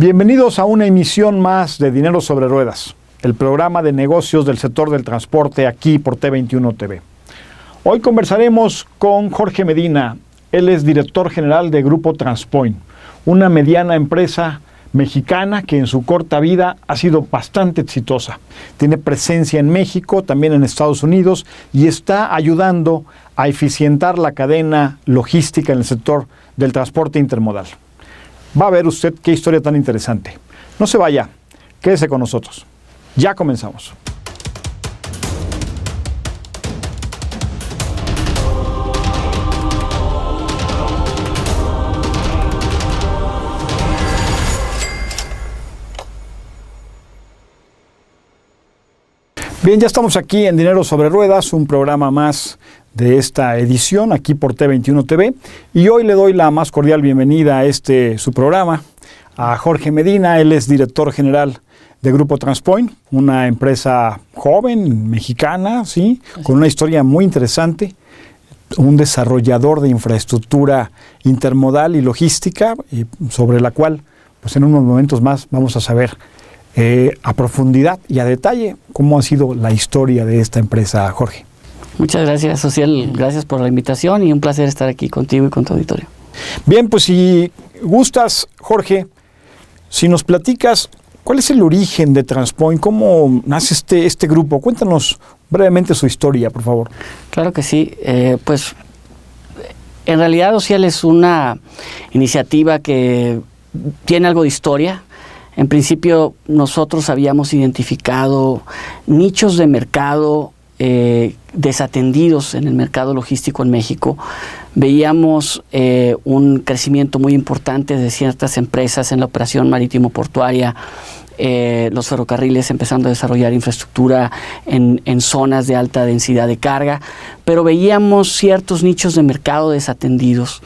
Bienvenidos a una emisión más de Dinero sobre Ruedas, el programa de negocios del sector del transporte aquí por T21 TV. Hoy conversaremos con Jorge Medina. Él es director general de Grupo Transpoint, una mediana empresa mexicana que en su corta vida ha sido bastante exitosa. Tiene presencia en México, también en Estados Unidos, y está ayudando a eficientar la cadena logística en el sector del transporte intermodal. Va a ver usted qué historia tan interesante. No se vaya, quédese con nosotros. Ya comenzamos. Bien, ya estamos aquí en Dinero sobre Ruedas, un programa más de esta edición aquí por T21 TV, y hoy le doy la más cordial bienvenida a su programa a Jorge Medina. Él es director general de Grupo Transpoint, una empresa joven, mexicana, ¿sí? Con una historia muy interesante, un desarrollador de infraestructura intermodal y logística, sobre la cual pues en unos momentos más vamos a saber a profundidad y a detalle cómo ha sido la historia de esta empresa, Jorge. Muchas gracias, Social. Gracias por la invitación y un placer estar aquí contigo y con tu auditorio. Bien, pues si gustas, Jorge, si nos platicas cuál es el origen de Transpoint, cómo nace este grupo. Cuéntanos brevemente su historia, por favor. Claro que sí. Pues en realidad, Social es una iniciativa que tiene algo de historia. En principio, nosotros habíamos identificado nichos de mercado desatendidos en el mercado logístico en México. Veíamos un crecimiento muy importante de ciertas empresas en la operación marítimo-portuaria, los ferrocarriles empezando a desarrollar infraestructura en zonas de alta densidad de carga, pero veíamos ciertos nichos de mercado desatendidos.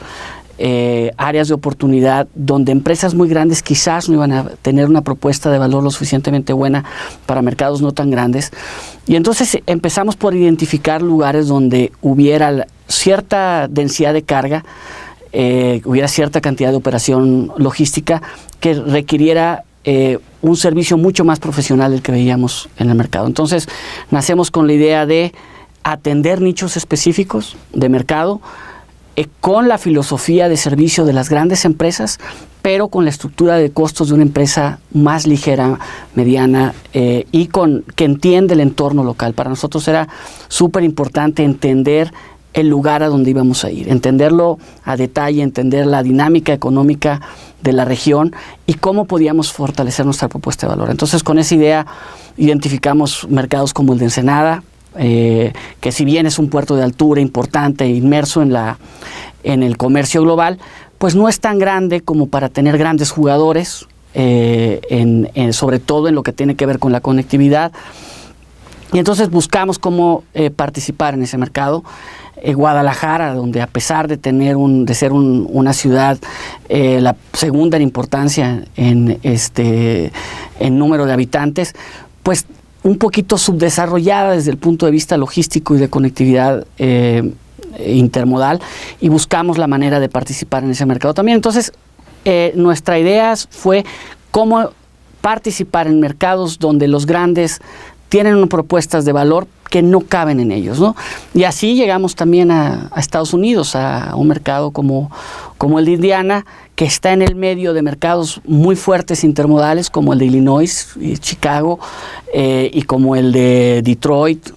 Áreas de oportunidad donde empresas muy grandes quizás no iban a tener una propuesta de valor lo suficientemente buena para mercados no tan grandes, y entonces empezamos por identificar lugares donde hubiera cierta densidad de carga, hubiera cierta cantidad de operación logística que requiriera un servicio mucho más profesional del que veíamos en el mercado. Entonces nacemos con la idea de atender nichos específicos de mercado con la filosofía de servicio de las grandes empresas, pero con la estructura de costos de una empresa más ligera, mediana, y que entiende el entorno local. Para nosotros era súper importante entender el lugar a donde íbamos a ir, entenderlo a detalle, entender la dinámica económica de la región y cómo podíamos fortalecer nuestra propuesta de valor. Entonces, con esa idea identificamos mercados como el de Ensenada, que si bien es un puerto de altura importante e inmerso en el comercio global, pues no es tan grande como para tener grandes jugadores, sobre todo en lo que tiene que ver con la conectividad. Y entonces buscamos cómo participar en ese mercado. Guadalajara, donde a pesar de ser una ciudad la segunda en importancia en número de habitantes, pues un poquito subdesarrollada desde el punto de vista logístico y de conectividad intermodal, y buscamos la manera de participar en ese mercado también. Entonces, nuestra idea fue cómo participar en mercados donde los grandes tienen propuestas de valor que no caben en ellos, ¿no? Y así llegamos también a Estados Unidos, a un mercado como el de Indiana, que está en el medio de mercados muy fuertes intermodales, como el de Illinois y Chicago, y como el de Detroit,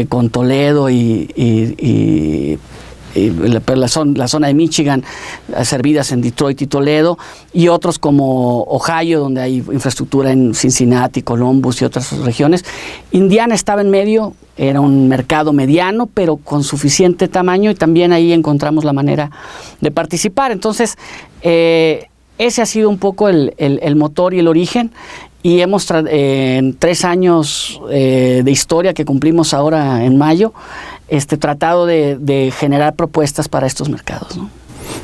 con Toledo y la zona de Michigan, servidas en Detroit y Toledo, y otros como Ohio, donde hay infraestructura en Cincinnati, Columbus y otras regiones. Indiana estaba en medio, era un mercado mediano, pero con suficiente tamaño, y también ahí encontramos la manera de participar. Entonces, ese ha sido un poco el motor y el origen, y hemos en 3 años de historia que cumplimos ahora en mayo, tratado de generar propuestas para estos mercados, ¿no?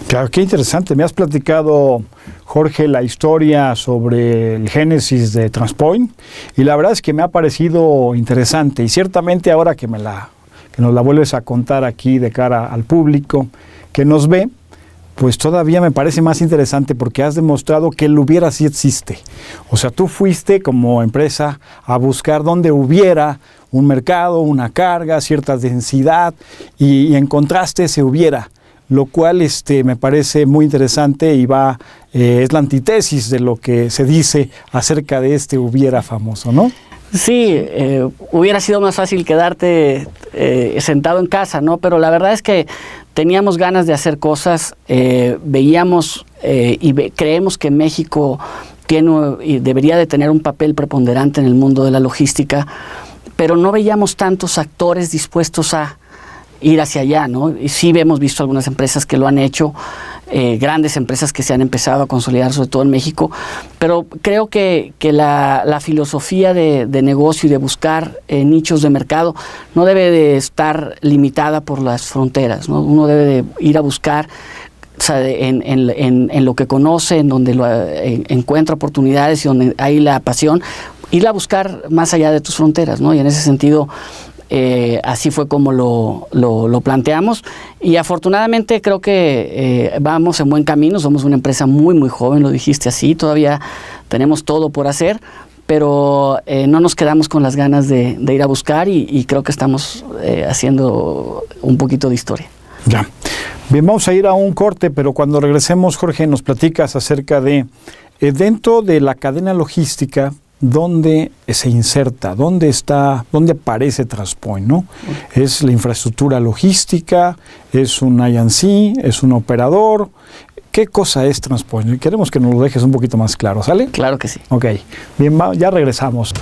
Claro, qué interesante. Me has platicado, Jorge, la historia sobre el génesis de Transpoint, y la verdad es que me ha parecido interesante, y ciertamente ahora que nos la vuelves a contar aquí de cara al público que nos ve, pues todavía me parece más interesante porque has demostrado que el hubiera sí existe. O sea, tú fuiste como empresa a buscar donde hubiera un mercado, una carga, cierta densidad y encontraste ese hubiera, lo cual me parece muy interesante y es la antítesis de lo que se dice acerca de este hubiera famoso, ¿no? Sí, hubiera sido más fácil quedarte sentado en casa, ¿no? Pero la verdad es que teníamos ganas de hacer cosas, veíamos creemos que México tiene y debería de tener un papel preponderante en el mundo de la logística, pero no veíamos tantos actores dispuestos a ir hacia allá, ¿no? Y sí hemos visto algunas empresas que lo han hecho, grandes empresas que se han empezado a consolidar, sobre todo en México, pero creo que la filosofía de negocio y de buscar nichos de mercado no debe de estar limitada por las fronteras, ¿no? Uno debe de ir a buscar, o sea, en lo que conoce, en donde encuentra oportunidades y donde hay la pasión, ir a buscar más allá de tus fronteras, ¿no? Y en ese sentido, así fue como lo planteamos, y afortunadamente creo que vamos en buen camino. Somos una empresa muy muy joven, lo dijiste así, todavía tenemos todo por hacer, pero no nos quedamos con las ganas de ir a buscar y creo que estamos haciendo un poquito de historia. Ya. Bien, vamos a ir a un corte, pero cuando regresemos, Jorge, nos platicas acerca de dentro de la cadena logística, ¿dónde se inserta? ¿Dónde aparece Transpoint, ¿no? ¿Es la infraestructura logística? ¿Es un I&C? ¿Es un operador? ¿Qué cosa es Transpoint? Queremos que nos lo dejes un poquito más claro, ¿sale? Claro que sí. Ok, bien, ya regresamos.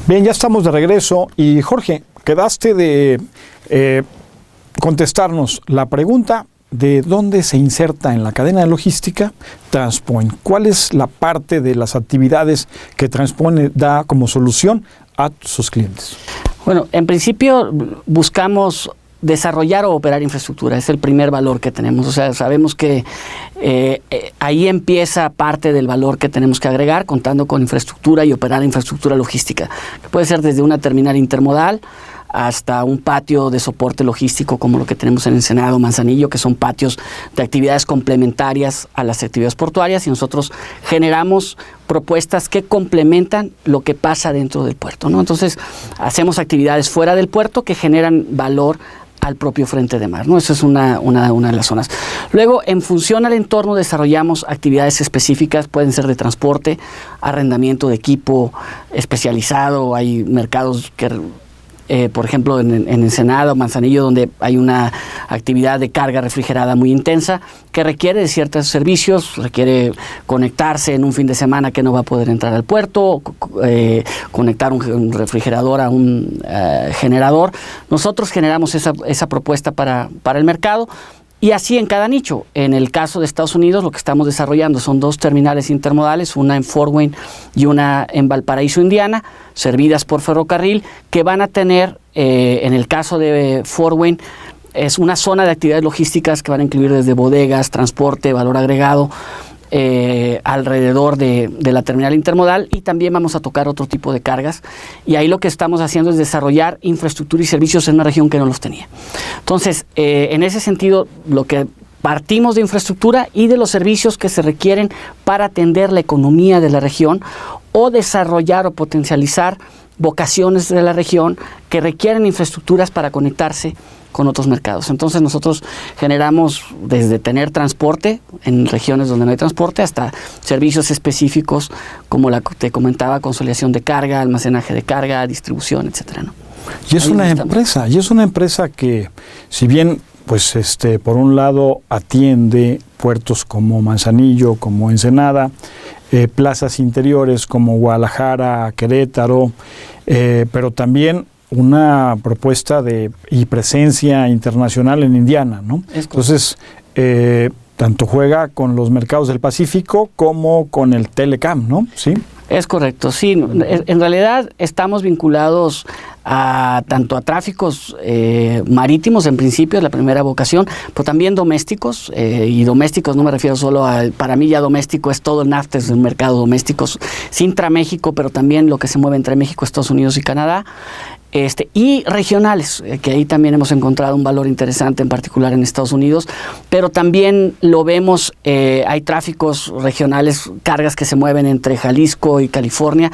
Bien, ya estamos de regreso y Jorge, quedaste de contestarnos la pregunta de dónde se inserta en la cadena de logística Transpoint. ¿Cuál es la parte de las actividades que Transpoint da como solución a sus clientes? Bueno, en principio buscamos desarrollar o operar infraestructura, es el primer valor que tenemos. O sea, sabemos que ahí empieza parte del valor que tenemos que agregar, contando con infraestructura y operar infraestructura logística, que puede ser desde una terminal intermodal hasta un patio de soporte logístico como lo que tenemos en Ensenada, Manzanillo, que son patios de actividades complementarias a las actividades portuarias, y nosotros generamos propuestas que complementan lo que pasa dentro del puerto, ¿no? Entonces, hacemos actividades fuera del puerto que generan valor al propio frente de mar, ¿no? Esa es una de las zonas. Luego, en función al entorno, desarrollamos actividades específicas, pueden ser de transporte, arrendamiento de equipo especializado. Hay mercados que por ejemplo, en Ensenada o Manzanillo, donde hay una actividad de carga refrigerada muy intensa que requiere de ciertos servicios, requiere conectarse en un fin de semana que no va a poder entrar al puerto, conectar un refrigerador a un generador. Nosotros generamos esa propuesta para el mercado. Y así en cada nicho. En el caso de Estados Unidos, lo que estamos desarrollando son 2 terminales intermodales, una en Fort Wayne y una en Valparaíso, Indiana, servidas por ferrocarril, que van a tener, en el caso de Fort Wayne, es una zona de actividades logísticas que van a incluir desde bodegas, transporte, valor agregado, alrededor de la terminal intermodal, y también vamos a tocar otro tipo de cargas, y ahí lo que estamos haciendo es desarrollar infraestructura y servicios en una región que no los tenía. Entonces, en ese sentido, lo que partimos de infraestructura y de los servicios que se requieren para atender la economía de la región o desarrollar o potencializar vocaciones de la región que requieren infraestructuras para conectarse con otros mercados. Entonces nosotros generamos desde tener transporte en regiones donde no hay transporte hasta servicios específicos como la que te comentaba, consolidación de carga, almacenaje de carga, distribución, etcétera, ¿no? Y es una empresa que, si bien pues por un lado atiende puertos como Manzanillo, como Ensenada, plazas interiores como Guadalajara, Querétaro, pero también una propuesta y presencia internacional en Indiana, ¿no? Entonces, tanto juega con los mercados del Pacífico como con el Telecom, ¿no? ¿Sí? Es correcto, sí. En realidad estamos vinculados tanto a tráficos marítimos, en principio es la primera vocación, pero también domésticos, y domésticos no me refiero solo para mí ya doméstico es todo el NAFTA, es un mercado doméstico, intra-México, pero también lo que se mueve entre México, Estados Unidos y Canadá. Y regionales, que ahí también hemos encontrado un valor interesante, en particular en Estados Unidos, pero también lo vemos, hay tráficos regionales, cargas que se mueven entre Jalisco y California,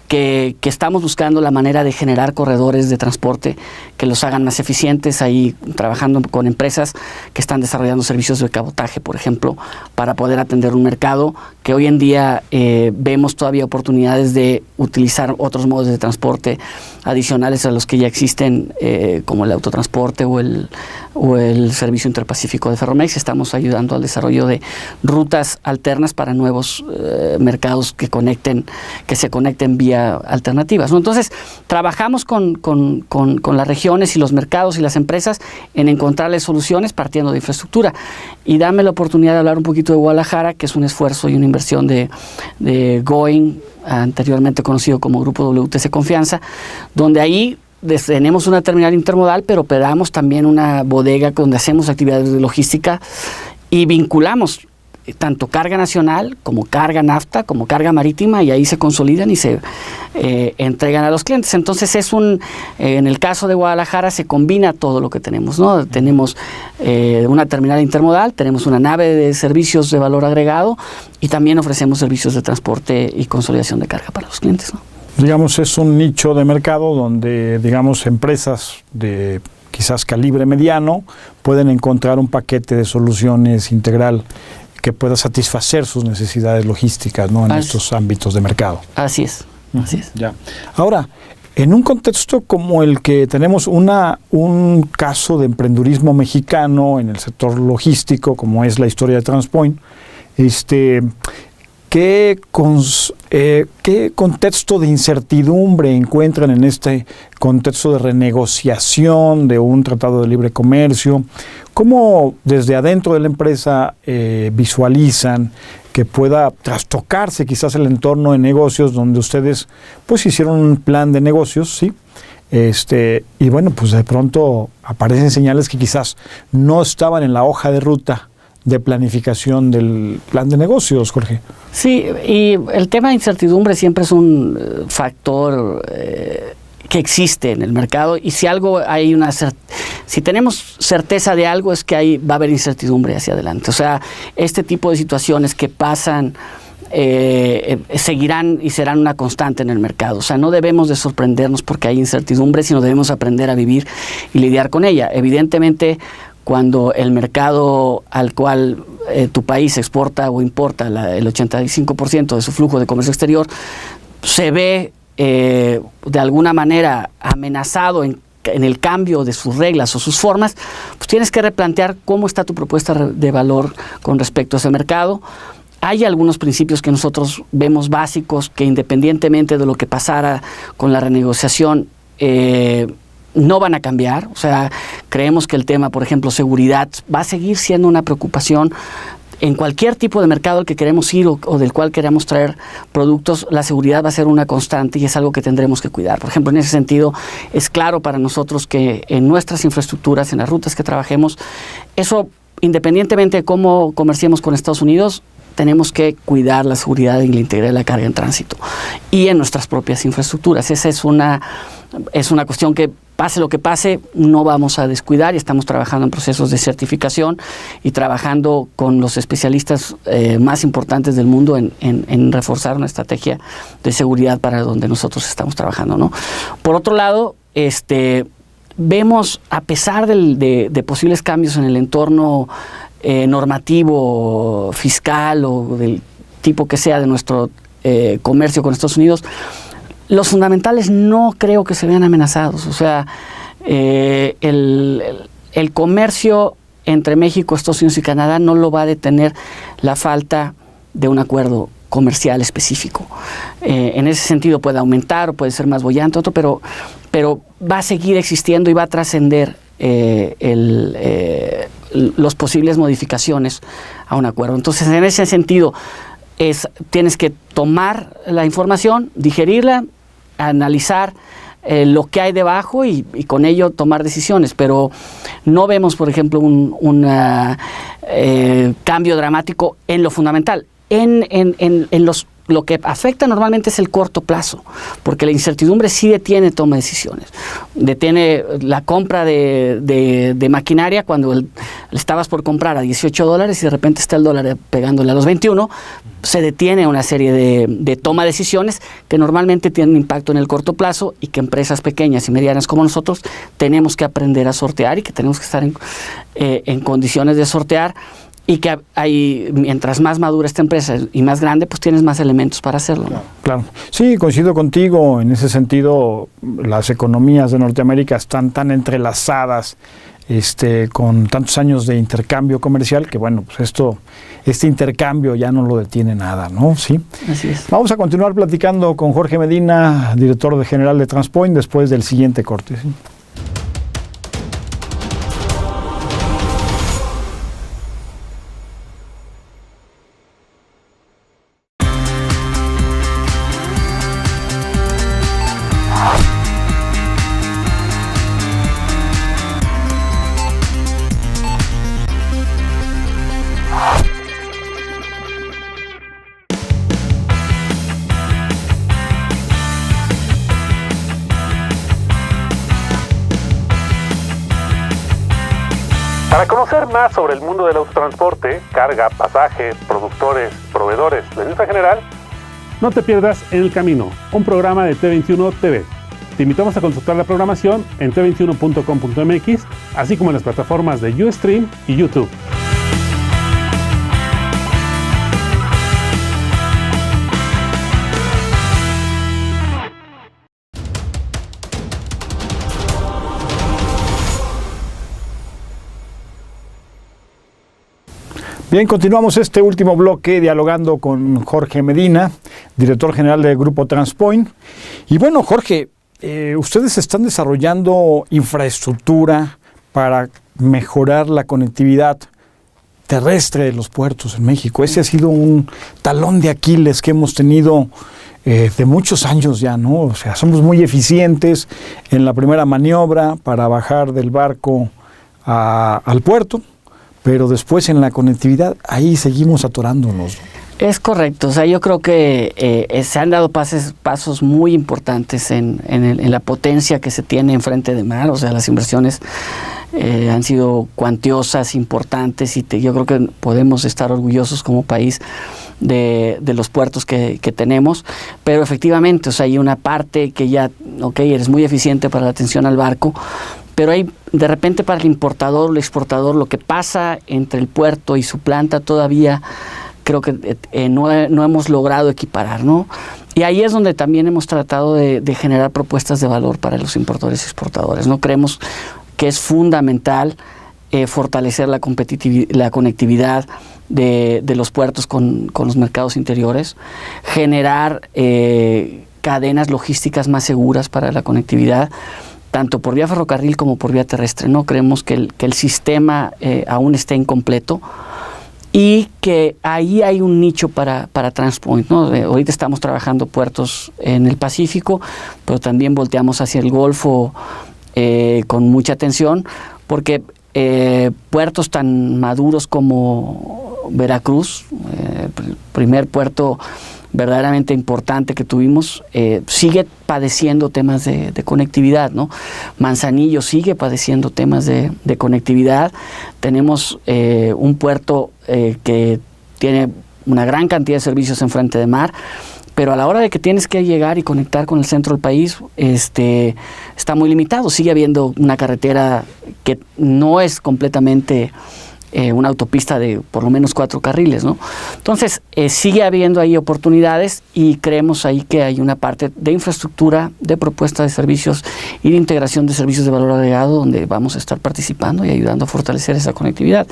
que estamos buscando la manera de generar corredores de transporte que los hagan más eficientes, ahí trabajando con empresas que están desarrollando servicios de cabotaje, por ejemplo, para poder atender un mercado que hoy en día vemos todavía oportunidades de utilizar otros modos de transporte adicionales a los que ya existen, como el autotransporte o el servicio interpacífico de Ferromex. Estamos ayudando al desarrollo de rutas alternas para nuevos mercados que se conecten vía alternativas, ¿no? Entonces, trabajamos con las regiones y los mercados y las empresas en encontrarles soluciones partiendo de infraestructura. Y dame la oportunidad de hablar un poquito de Guadalajara, que es un esfuerzo y una inversión de Going, anteriormente conocido como Grupo WTC Confianza, donde ahí tenemos una terminal intermodal, pero operamos también una bodega donde hacemos actividades de logística y vinculamos tanto carga nacional como carga NAFTA, como carga marítima, y ahí se consolidan y se entregan a los clientes. Entonces en el caso de Guadalajara se combina todo lo que tenemos, ¿no? Tenemos una terminal intermodal, tenemos una nave de servicios de valor agregado y también ofrecemos servicios de transporte y consolidación de carga para los clientes, ¿no? Digamos, es un nicho de mercado donde, digamos, empresas de quizás calibre mediano pueden encontrar un paquete de soluciones integral que pueda satisfacer sus necesidades logísticas, ¿no? En estos ámbitos de mercado. Así es. Ya. Ahora, en un contexto como el que tenemos un caso de emprendurismo mexicano en el sector logístico, como es la historia de TransPoint, ¿qué contexto de incertidumbre encuentran en este contexto de renegociación de un tratado de libre comercio? ¿Cómo desde adentro de la empresa visualizan que pueda trastocarse quizás el entorno de negocios donde ustedes pues hicieron un plan de negocios, ¿sí? Y bueno, pues de pronto aparecen señales que quizás no estaban en la hoja de ruta de planificación del plan de negocios, Jorge? Sí, y el tema de incertidumbre siempre es un factor que existe en el mercado, y si algo hay si tenemos certeza de algo es que va a haber incertidumbre hacia adelante. O sea, este tipo de situaciones que pasan seguirán y serán una constante en el mercado. O sea, no debemos de sorprendernos porque hay incertidumbre, sino debemos aprender a vivir y lidiar con ella. Evidentemente, cuando el mercado al cual tu país exporta o importa el 85% de su flujo de comercio exterior se ve de alguna manera amenazado en el cambio de sus reglas o sus formas, pues tienes que replantear cómo está tu propuesta de valor con respecto a ese mercado. Hay algunos principios que nosotros vemos básicos que, independientemente de lo que pasara con la renegociación, no van a cambiar. O sea, creemos que el tema, por ejemplo, seguridad, va a seguir siendo una preocupación en cualquier tipo de mercado al que queremos ir o del cual queramos traer productos. La seguridad va a ser una constante y es algo que tendremos que cuidar. Por ejemplo, en ese sentido, es claro para nosotros que en nuestras infraestructuras, en las rutas que trabajemos, eso, independientemente de cómo comerciemos con Estados Unidos, tenemos que cuidar la seguridad y la integridad de la carga en tránsito y en nuestras propias infraestructuras. Esa es una es una cuestión que, pase lo que pase, no vamos a descuidar, y estamos trabajando en procesos de certificación y trabajando con los especialistas más importantes del mundo en reforzar una estrategia de seguridad para donde nosotros estamos trabajando, ¿no? Por otro lado, vemos, a pesar de posibles cambios en el entorno normativo, fiscal o del tipo que sea de nuestro comercio con Estados Unidos, los fundamentales no creo que se vean amenazados. O sea, el comercio entre México, Estados Unidos y Canadá no lo va a detener la falta de un acuerdo comercial específico. En ese sentido puede aumentar o puede ser más boyante, pero va a seguir existiendo y va a trascender las posibles modificaciones a un acuerdo. Entonces, en ese sentido, tienes que tomar la información, digerirla, analizar lo que hay debajo y con ello tomar decisiones, pero no vemos, por ejemplo, un cambio dramático en lo fundamental. Lo que afecta normalmente es el corto plazo, porque la incertidumbre sí detiene toma de decisiones. Detiene la compra de maquinaria cuando estabas por comprar a $18 y de repente está el dólar pegándole a los 21, se detiene una serie de toma de decisiones que normalmente tienen impacto en el corto plazo y que empresas pequeñas y medianas como nosotros tenemos que aprender a sortear y que tenemos que estar en condiciones de sortear. Y que mientras más madura esta empresa y más grande, pues tienes más elementos para hacerlo, ¿no? Claro. Sí, coincido contigo. En ese sentido, las economías de Norteamérica están tan entrelazadas, con tantos años de intercambio comercial, que bueno, pues este intercambio ya no lo detiene nada, ¿no? Sí. Así es. Vamos a continuar platicando con Jorge Medina, director general de Transpoint, después del siguiente corte, ¿sí? Para conocer más sobre el mundo del autotransporte, carga, pasaje, productores, proveedores, la industria general, no te pierdas En el Camino, un programa de T21 TV. Te invitamos a consultar la programación en t21.com.mx, así como en las plataformas de Ustream y YouTube. Bien, continuamos este último bloque dialogando con Jorge Medina, director general del Grupo Transpoint. Y bueno, Jorge, ustedes están desarrollando infraestructura para mejorar la conectividad terrestre de los puertos en México. Ese ha sido un talón de Aquiles que hemos tenido de muchos años ya, ¿no? O sea, somos muy eficientes en la primera maniobra para bajar del barco al puerto, pero después en la conectividad, ahí seguimos atorándonos. Es correcto. O sea, yo creo que se han dado pasos muy importantes en la potencia que se tiene en frente de mar. O sea, las inversiones han sido cuantiosas, importantes, y yo creo que podemos estar orgullosos como país de los puertos que tenemos. Pero efectivamente, o sea, hay una parte que ya, eres muy eficiente para la atención al barco, pero hay de repente para el importador o el exportador lo que pasa entre el puerto y su planta todavía creo que no hemos logrado equiparar, ¿no? Y ahí es donde también hemos tratado de generar propuestas de valor para los importadores y exportadores, ¿no? Creemos que es fundamental fortalecer la conectividad de los puertos con los mercados interiores, generar cadenas logísticas más seguras para la conectividad, tanto por vía ferrocarril como por vía terrestre, ¿no? Creemos que el sistema aún está incompleto y que ahí hay un nicho para Transpoint, ¿no? Ahorita estamos trabajando puertos en el Pacífico, pero también volteamos hacia el Golfo con mucha atención, porque puertos tan maduros como Veracruz, el primer puerto verdaderamente importante que tuvimos, sigue padeciendo temas de conectividad, ¿no? Manzanillo sigue padeciendo temas de conectividad. Tenemos un puerto que tiene una gran cantidad de servicios en frente de mar, pero a la hora de que tienes que llegar y conectar con el centro del país, está muy limitado. Sigue habiendo una carretera que no es completamente una autopista de por lo menos 4 carriles, ¿no? Entonces, sigue habiendo ahí oportunidades y creemos ahí que hay una parte de infraestructura, de propuesta de servicios y de integración de servicios de valor agregado donde vamos a estar participando y ayudando a fortalecer esa conectividad.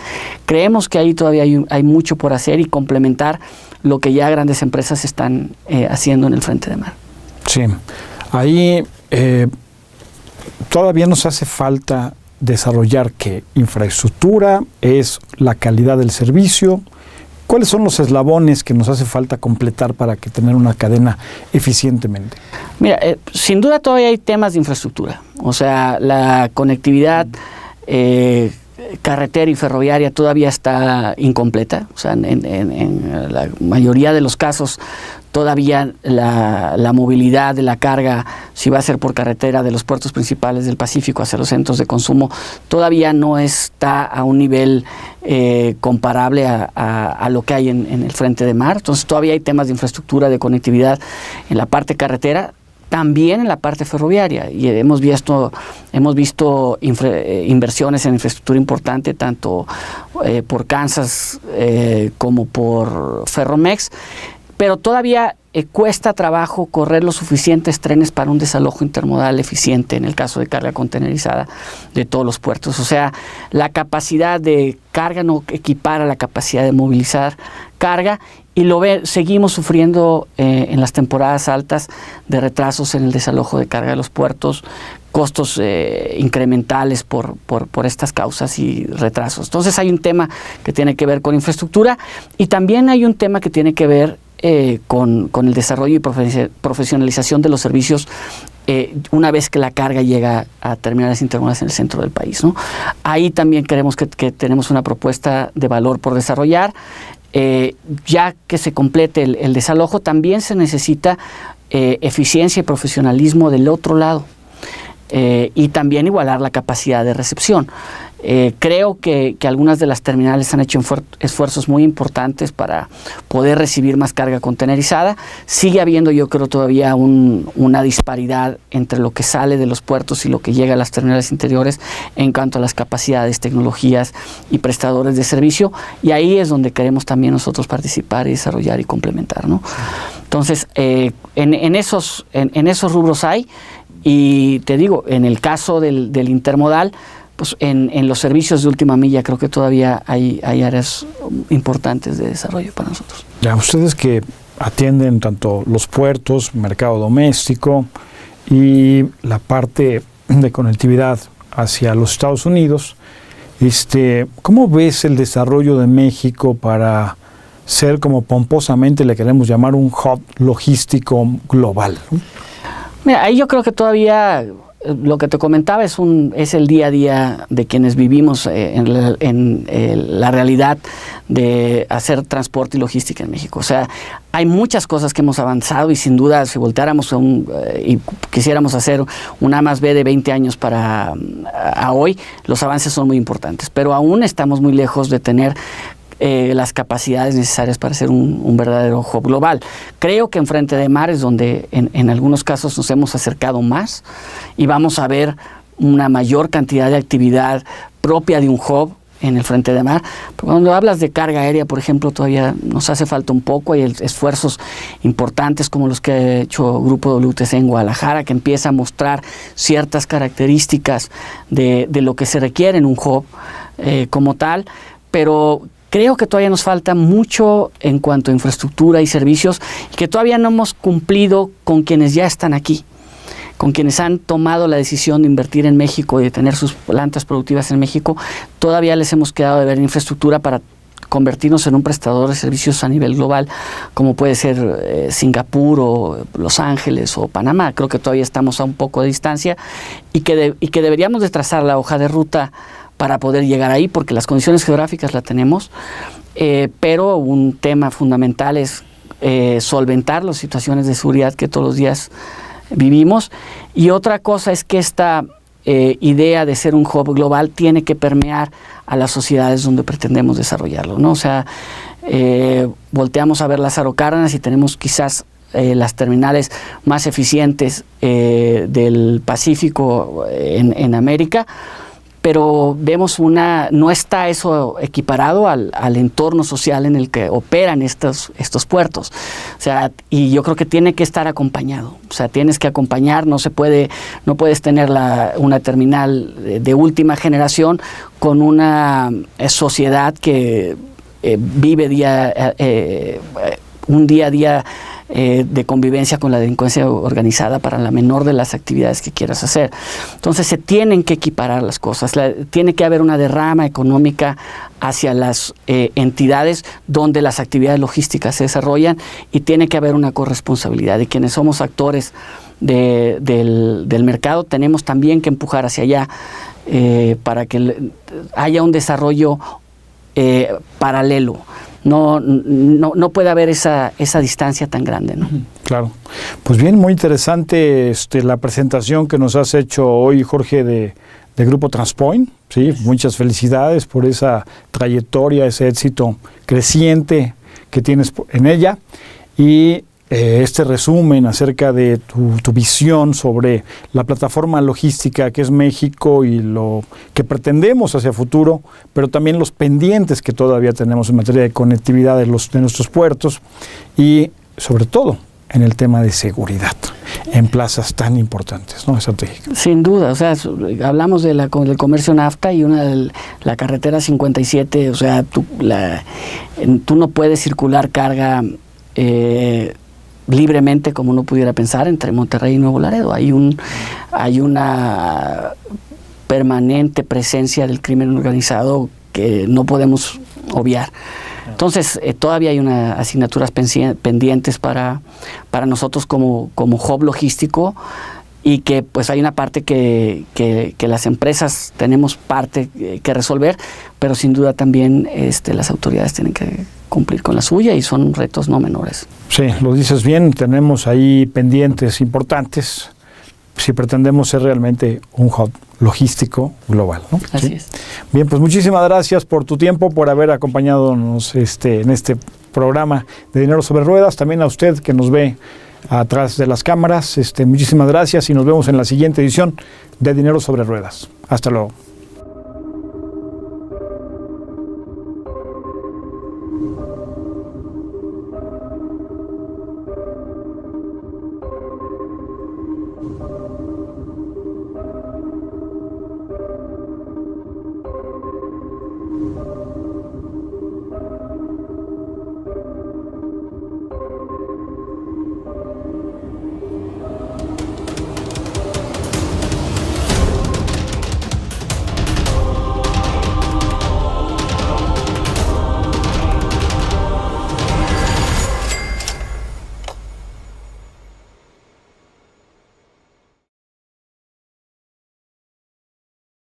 Creemos que ahí todavía hay mucho por hacer y complementar lo que ya grandes empresas están haciendo en el frente de mar. Sí, ahí todavía nos hace falta desarrollar qué infraestructura, es la calidad del servicio. ¿Cuáles son los eslabones que nos hace falta completar para que tener una cadena eficientemente? Mira, sin duda todavía hay temas de infraestructura. O sea, la conectividad carretera y ferroviaria todavía está incompleta. O sea, en la mayoría de los casos todavía la movilidad de la carga, si va a ser por carretera de los puertos principales del Pacífico hacia los centros de consumo, todavía no está a un nivel comparable a lo que hay en el frente de mar. Entonces todavía hay temas de infraestructura, de conectividad en la parte carretera, también en la parte ferroviaria, y hemos visto inversiones en infraestructura importante, tanto por Kansas como por Ferromex, pero todavía cuesta trabajo correr los suficientes trenes para un desalojo intermodal eficiente en el caso de carga contenerizada de todos los puertos. O sea, la capacidad de carga no equipara la capacidad de movilizar carga, y seguimos sufriendo en las temporadas altas de retrasos en el desalojo de carga de los puertos, costos incrementales por estas causas y retrasos. Entonces hay un tema que tiene que ver con infraestructura, y también hay un tema que tiene que ver con el desarrollo y profesionalización de los servicios una vez que la carga llega a terminales intermodales en el centro del país, ¿no? Ahí también creemos que tenemos una propuesta de valor por desarrollar. Ya que se complete el desalojo, también se necesita eficiencia y profesionalismo del otro lado, y también igualar la capacidad de recepción. Creo que algunas de las terminales han hecho esfuerzos muy importantes para poder recibir más carga contenerizada. Sigue habiendo, yo creo, todavía una disparidad entre lo que sale de los puertos y lo que llega a las terminales interiores en cuanto a las capacidades, tecnologías y prestadores de servicio, y ahí es donde queremos también nosotros participar y desarrollar y complementar, ¿no? Entonces, en esos rubros hay, y te digo, en el caso del intermodal, pues en los servicios de última milla creo que todavía hay áreas importantes de desarrollo para nosotros. Ya, ustedes que atienden tanto los puertos, mercado doméstico y la parte de conectividad hacia los Estados Unidos, ¿cómo ves el desarrollo de México para ser, como pomposamente le queremos llamar, un hub logístico global? Mira, ahí yo creo que todavía lo que te comentaba es el día a día de quienes vivimos en la realidad de hacer transporte y logística en México. O sea, hay muchas cosas que hemos avanzado, y sin duda si volteáramos y quisiéramos hacer un A+B de 20 años a hoy, los avances son muy importantes, pero aún estamos muy lejos de tener las capacidades necesarias para ser un verdadero hub global. Creo que en frente de mar es donde en algunos casos nos hemos acercado más, y vamos a ver una mayor cantidad de actividad propia de un hub en el frente de mar. Pero cuando hablas de carga aérea, por ejemplo, todavía nos hace falta un poco. Hay esfuerzos importantes como los que ha hecho Grupo WTC en Guadalajara, que empieza a mostrar ciertas características de lo que se requiere en un hub como tal, pero creo que todavía nos falta mucho en cuanto a infraestructura y servicios, y que todavía no hemos cumplido con quienes ya están aquí, con quienes han tomado la decisión de invertir en México y de tener sus plantas productivas en México. Todavía les hemos quedado de ver infraestructura para convertirnos en un prestador de servicios a nivel global, como puede ser Singapur o Los Ángeles o Panamá. Creo que todavía estamos a un poco de distancia, y que deberíamos de trazar la hoja de ruta para poder llegar ahí, porque las condiciones geográficas las tenemos, pero un tema fundamental es solventar las situaciones de seguridad que todos los días vivimos. Y otra cosa es que esta idea de ser un hub global tiene que permear a las sociedades donde pretendemos desarrollarlo, ¿no? O sea, volteamos a ver Lázaro Cárdenas y tenemos quizás las terminales más eficientes del Pacífico en América, pero vemos no está eso equiparado al entorno social en el que operan estos puertos. O sea, y yo creo que tiene que estar acompañado. O sea, tienes que acompañar, no puedes tener una terminal de última generación con una sociedad que vive un día a día de convivencia con la delincuencia organizada para la menor de las actividades que quieras hacer. Entonces se tienen que equiparar las cosas, tiene que haber una derrama económica hacia las entidades donde las actividades logísticas se desarrollan, y tiene que haber una corresponsabilidad de quienes somos actores del mercado. Tenemos también que empujar hacia allá para que haya un desarrollo paralelo. No puede haber esa distancia tan grande, ¿no? Claro. Pues bien, muy interesante la presentación que nos has hecho hoy, Jorge, de Grupo Transpoint. Sí, muchas felicidades por esa trayectoria, ese éxito creciente que tienes en ella, y este resumen acerca de tu visión sobre la plataforma logística que es México y lo que pretendemos hacia futuro, pero también los pendientes que todavía tenemos en materia de conectividad de nuestros puertos, y sobre todo en el tema de seguridad en plazas tan importantes, ¿no? Estratégicas. Sin duda, o sea, hablamos del comercio NAFTA y la carretera 57, o sea, tú no puedes circular carga libremente como uno pudiera pensar entre Monterrey y Nuevo Laredo. Hay una permanente presencia del crimen organizado que no podemos obviar. Entonces, todavía hay unas asignaturas pendientes para nosotros como hub logístico, y que pues hay una parte que las empresas tenemos parte que resolver, pero sin duda también las autoridades tienen que cumplir con la suya, y son retos no menores. Sí, lo dices bien, tenemos ahí pendientes importantes si pretendemos ser realmente un hub logístico global, ¿no? Así ¿Sí? es. Bien, pues muchísimas gracias por tu tiempo, por haber acompañadonos en este programa de Dinero sobre Ruedas. También a usted que nos ve atrás de las cámaras, muchísimas gracias, y nos vemos en la siguiente edición de Dinero sobre Ruedas. Hasta luego.